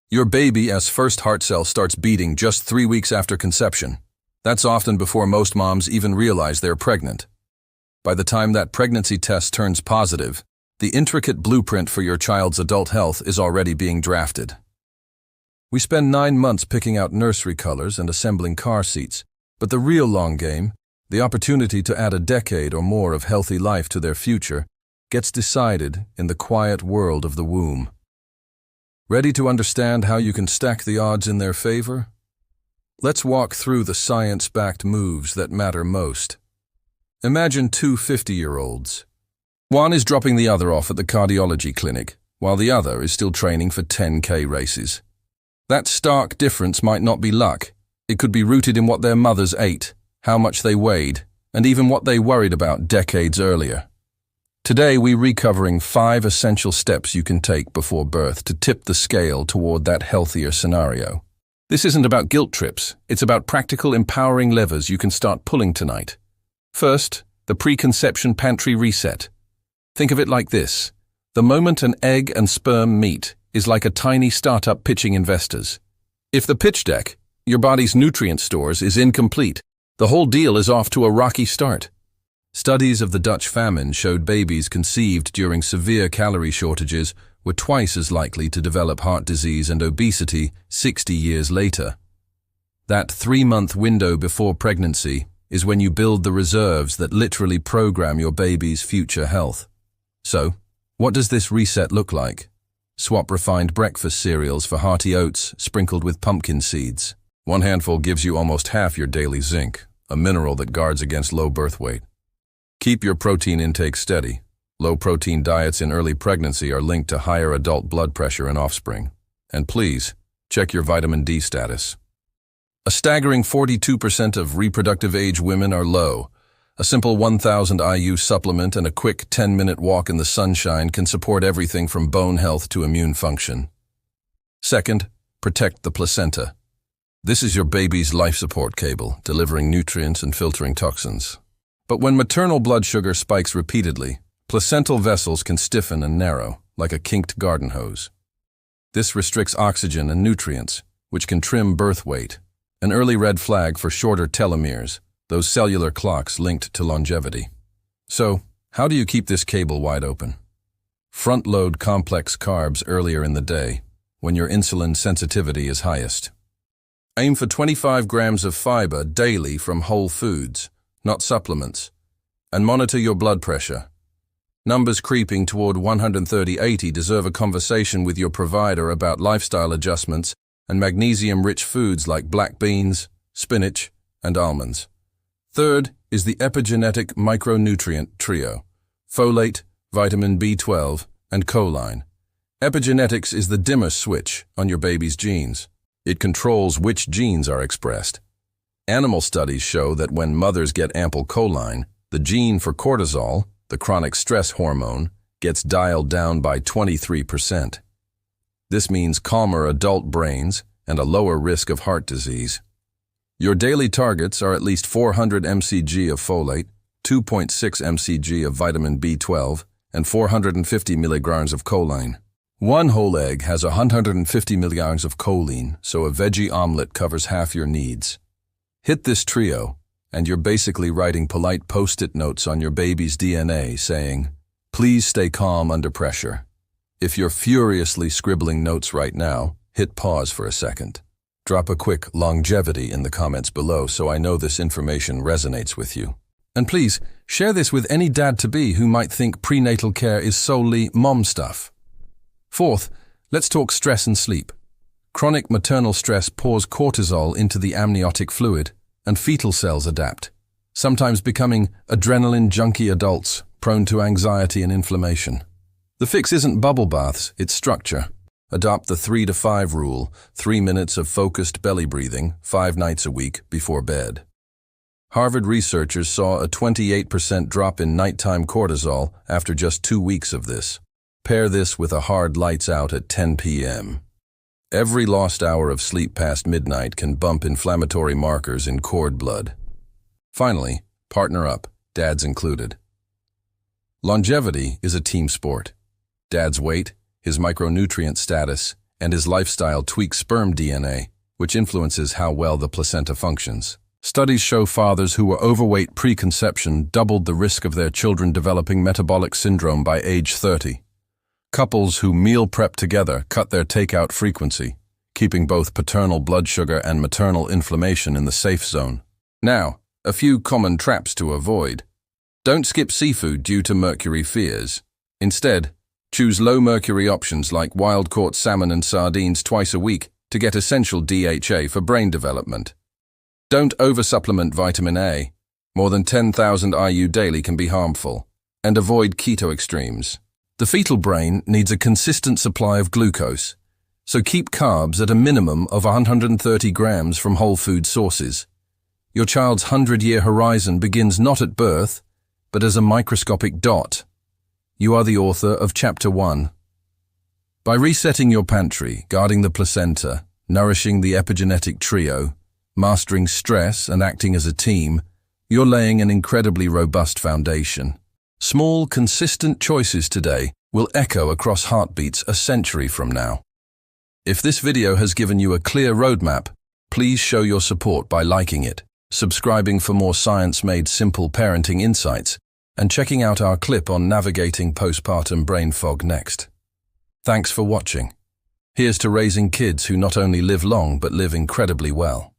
Your baby's first heart cell starts beating just 3 weeks after conception. That's often before most moms even realize they're pregnant. By the time that pregnancy test turns positive, the intricate blueprint for your child's adult health is already being drafted. We spend 9 months picking out nursery colors and assembling car seats, but the real long game, the opportunity to add a decade or more of healthy life to their future, gets decided in the quiet world of the womb. Ready to understand how you can stack the odds in their favor? Let's walk through the science-backed moves that matter most. Imagine two 50-year-olds. One is dropping the other off at the cardiology clinic, while the other is still training for 10K races. That stark difference might not be luck. It could be rooted in what their mothers ate, how much they weighed, and even what they worried about decades earlier. Today, we're recovering 5 essential steps you can take before birth to tip the scale toward that healthier scenario. This isn't about guilt trips. It's about practical, empowering levers you can start pulling tonight. First, the preconception pantry reset. Think of it like this. The moment an egg and sperm meet is like a tiny startup pitching investors. If the pitch deck, your body's nutrient stores, is incomplete, the whole deal is off to a rocky start. Studies of the Dutch famine showed babies conceived during severe calorie shortages were twice as likely to develop heart disease and obesity 60 years later. That 3-month window before pregnancy is when you build the reserves that literally program your baby's future health. So, what does this reset look like? Swap refined breakfast cereals for hearty oats sprinkled with pumpkin seeds. 1 handful gives you almost half your daily zinc, a mineral that guards against low birth weight. Keep your protein intake steady. Low-protein diets in early pregnancy are linked to higher adult blood pressure in offspring. And please, check your vitamin D status. A staggering 42% of reproductive-age women are low. A simple 1,000 IU supplement and a quick 10-minute walk in the sunshine can support everything from bone health to immune function. Second, protect the placenta. This is your baby's life support cable, delivering nutrients and filtering toxins. But when maternal blood sugar spikes repeatedly, placental vessels can stiffen and narrow, like a kinked garden hose. This restricts oxygen and nutrients, which can trim birth weight, an early red flag for shorter telomeres, those cellular clocks linked to longevity. So, how do you keep this cable wide open? Front-load complex carbs earlier in the day, when your insulin sensitivity is highest. Aim for 25 grams of fiber daily from whole foods, not supplements, and monitor your blood pressure. Numbers creeping toward 130/80 deserve a conversation with your provider about lifestyle adjustments and magnesium-rich foods like black beans, spinach, and almonds. Third is the epigenetic micronutrient trio: folate, vitamin B12, and choline. Epigenetics is the dimmer switch on your baby's genes. It controls which genes are expressed. Animal studies show that when mothers get ample choline, the gene for cortisol, the chronic stress hormone, gets dialed down by 23%. This means calmer adult brains and a lower risk of heart disease. Your daily targets are at least 400 mcg of folate, 2.6 mcg of vitamin B12, and 450 milligrams of choline. One whole egg has 150 milligrams of choline, so a veggie omelet covers half your needs. Hit this trio, and you're basically writing polite post-it notes on your baby's DNA saying, "Please stay calm under pressure." If you're furiously scribbling notes right now, hit pause for a second. Drop a quick longevity in the comments below so I know this information resonates with you. And please, share this with any dad-to-be who might think prenatal care is solely mom stuff. Fourth, let's talk stress and sleep. Chronic maternal stress pours cortisol into the amniotic fluid, and fetal cells adapt, sometimes becoming adrenaline junkie adults prone to anxiety and inflammation. The fix isn't bubble baths, it's structure. Adopt the 3 to 5 rule, 3 minutes of focused belly breathing, 5 nights a week before bed. Harvard researchers saw a 28% drop in nighttime cortisol after just 2 weeks of this. Pair this with a hard lights out at 10 p.m. Every lost hour of sleep past midnight can bump inflammatory markers in cord blood. Finally, partner up, dads included. Longevity is a team sport. Dad's weight, his micronutrient status, and his lifestyle tweaks sperm DNA, which influences how well the placenta functions. Studies show fathers who were overweight pre-conception doubled the risk of their children developing metabolic syndrome by age 30. Couples who meal prep together cut their takeout frequency, keeping both paternal blood sugar and maternal inflammation in the safe zone. Now, a few common traps to avoid. Don't skip seafood due to mercury fears. Instead, choose low-mercury options like wild-caught salmon and sardines twice a week to get essential DHA for brain development. Don't oversupplement vitamin A. More than 10,000 IU daily can be harmful. And avoid keto extremes. The fetal brain needs a consistent supply of glucose, so keep carbs at a minimum of 130 grams from whole food sources. Your child's 100-year horizon begins not at birth, but as a microscopic dot. You are the author of Chapter 1. By resetting your pantry, guarding the placenta, nourishing the epigenetic trio, mastering stress and acting as a team, you're laying an incredibly robust foundation. Small, consistent choices today will echo across heartbeats a century from now. If this video has given you a clear roadmap, please show your support by liking it, subscribing for more science-made simple parenting insights, and checking out our clip on navigating postpartum brain fog next. Thanks for watching. Here's to raising kids who not only live long but live incredibly well.